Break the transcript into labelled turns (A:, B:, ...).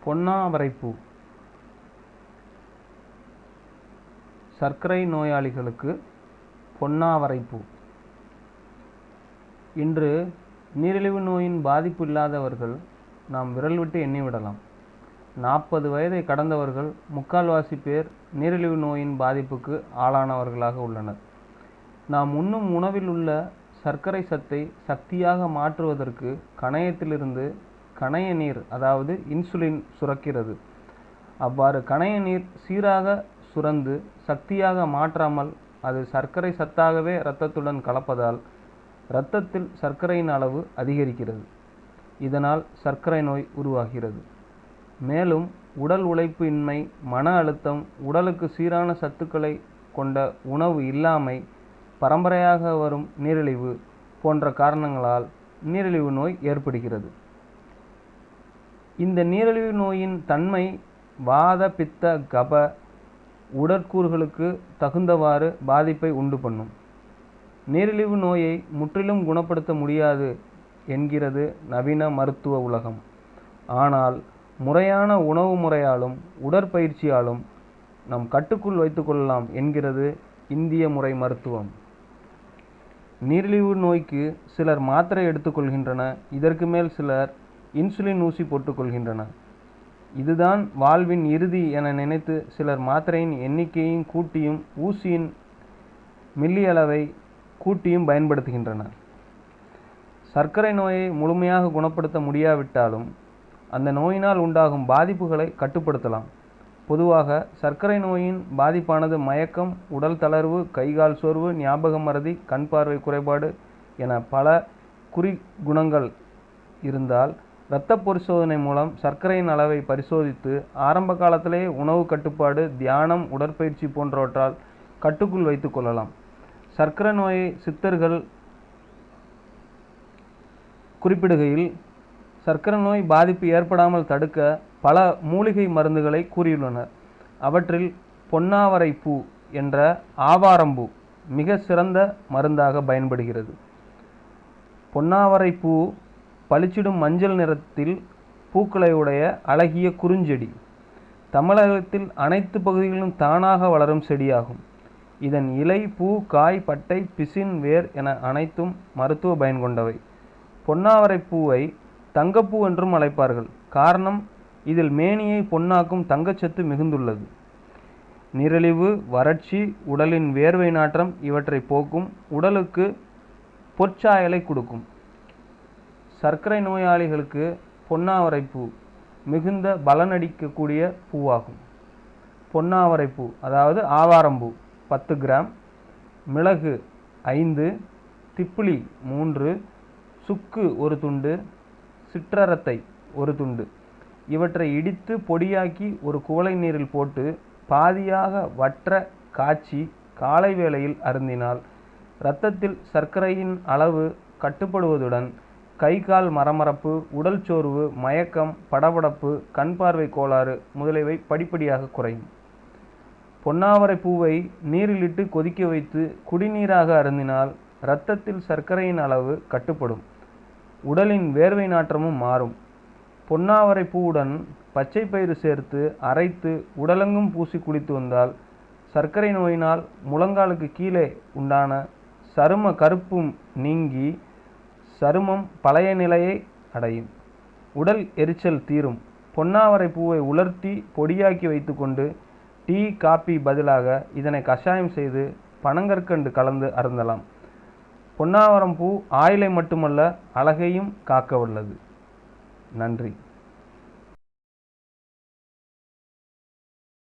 A: பொன்னாவரைப்பூ சர்க்கரை நோயாளிகளுக்கு பொன்னாவரைப்பூ. இன்று நீரிழிவு நோயின் பாதிப்பு இல்லாதவர்கள் நாம் விரல் விட்டு எண்ணிவிடலாம். 40 வயதை கடந்தவர்கள் முக்கால்வாசி பேர் நீரிழிவு நோயின் பாதிப்புக்கு ஆளானவர்களாக உள்ளனர். நாம் உண்ணும் உணவில் உள்ள சர்க்கரை சத்தை சக்தியாக மாற்றுவதற்கு கணையத்திலிருந்து கணைய நீர் அதாவது இன்சுலின் சுரக்கிறது. அவ்வாறு கணைய நீர் சீராக சுரந்து சக்தியாக மாற்றாமல் அது சர்க்கரை சத்தாகவே இரத்தத்துடன் கலப்பதால் இரத்தத்தில் சர்க்கரையின் அளவு அதிகரிக்கிறது. இதனால் சர்க்கரை நோய் உருவாகிறது. மேலும் உடல் உழைப்பு இன்மை, மன அழுத்தம், உடலுக்கு சீரான சத்துக்களை கொண்ட உணவு இல்லாமை, பரம்பரையாக வரும் நீரிழிவு போன்ற காரணங்களால் நீரிழிவு நோய் ஏற்படுகிறது. இந்த நீரிழிவு நோயின் தன்மை வாத, பித்த, கப உடற்கூறுகளுக்கு தகுந்தவாறு பாதிப்பை உண்டு பண்ணும். நீரிழிவு நோயை முற்றிலும் குணப்படுத்த முடியாது என்கிறது நவீன மருத்துவ உலகம். ஆனால் முறையான உணவு முறையாலும் உடற்பயிற்சியாலும் நம் கட்டுக்குள் வைத்துக்கொள்ளலாம் என்கிறது இந்திய முறை மருத்துவம். நீரிழிவு நோய்க்கு சிலர் மாத்திரை எடுத்துக்கொள்கின்றனர். இதற்கு மேல் சிலர் இன்சுலின் ஊசி போட்டுக்கொள்கின்றனர். இதுதான் வாழ்வின் இறுதி என நினைத்து சிலர் மாத்திரையின் எண்ணிக்கையும் கூட்டியும் ஊசியின் மில்லி அளவை கூட்டியும் பயன்படுத்துகின்றனர். சர்க்கரை நோயை முழுமையாக குணப்படுத்த முடியாவிட்டாலும் அந்த நோயினால் உண்டாகும் பாதிப்புகளை கட்டுப்படுத்தலாம். பொதுவாக சர்க்கரை நோயின் பாதிப்பானது மயக்கம், உடல் தளர்வு, கைகால் சோர்வு, ஞாபக மறதி, கண் பார்வை குறைபாடு என பல குறிகுணங்கள் இருந்தால் இரத்த பரிசோதனை மூலம் சர்க்கரையின் அளவை பரிசோதித்து ஆரம்ப காலத்திலேயே உணவு கட்டுப்பாடு, தியானம், உடற்பயிற்சி போன்றவற்றால் கட்டுக்குள் வைத்துக் கொள்ளலாம். சர்க்கரை நோயை சித்தர்கள் குறிப்பிடுகையில் சர்க்கரை நோய் பாதிப்பு ஏற்படாமல் தடுக்க பல மூலிகை மருந்துகளை கூறியுள்ளனர். அவற்றில் பொன்னாவரைப்பூ என்ற ஆவாரம்பூ மிக சிறந்த மருந்தாக பயன்படுகிறது. பொன்னாவரைப்பூ பளிச்சிடும் மஞ்சள் நிறத்தில் பூக்களை உடைய அழகிய குறுஞ்செடி. தமிழகத்தில் அனைத்து பகுதிகளிலும் தானாக வளரும் செடியாகும். இதன் இலை, பூ, காய், பட்டை, பிசின், வேர் என அனைத்தும் மருத்துவ பயன் கொண்டவை. பொன்னாவரைப்பூவை தங்கப்பூ என்றும் அழைப்பார்கள். காரணம், இதில் மேனியை பொன்னாக்கும் தங்கச்சத்து மிகுந்துள்ளது. நீரிழிவு, வறட்சி, உடலின் வேர்வை நாற்றம் இவற்றை போக்கும். உடலுக்கு பொற்சாயலை கொடுக்கும். சர்க்கரை நோயாளிகளுக்கு பொன்னாவரைப்பூ மிகுந்த பலனளிக்கக்கூடிய பூவாகும். பொன்னாவரைப்பூ அதாவது ஆவாரம்பூ 10 கிராம், மிளகு 5, திப்பிலி 3, சுக்கு 1 துண்டு, சிற்றரத்தை 1 துண்டு இவற்றை இடித்து பொடியாக்கி ஒரு குவளை நீரில் போட்டு பாதியாக வற்ற காய்ச்சி காலை வேளையில் அருந்தினால் இரத்தத்தில் சர்க்கரையின் அளவு கட்டுப்படுவதுடன் கை கால் மரமரப்பு, உடல் சோர்வு, மயக்கம், படபடப்பு, கண் பார்வை கோளாறு முதலியவை படிப்படியாக குறையும். பொன்னாவரை பூவை நீரிலிட்டு கொதிக்க வைத்து குடிநீராக அருந்தினால் இரத்தத்தில் சர்க்கரையின் அளவு கட்டுப்படும். உடலின் வேர்வை நாற்றமும் மாறும். பொன்னாவரை பூவுடன் பச்சை பயிறு சேர்த்து அரைத்து உடலெங்கும் பூசி குளித்து வந்தால் சர்க்கரை நோயினால் முழங்காலுக்கு கீழே உண்டான சரும கருப்பும் நீங்கி சருமம் பழைய நிலையை அடையும். உடல் எரிச்சல் தீரும். பொன்னாவரை பூவை உலர்த்தி பொடியாக்கி வைத்துக்கொண்டு டீ, காபி பதிலாக இதனை கஷாயம் செய்து பனங்கற்கண்டு கலந்து அருந்தலாம். பொன்னாவரம் பூ ஆயுளை மட்டுமல்ல அழகையும் காக்க வல்லது. நன்றி.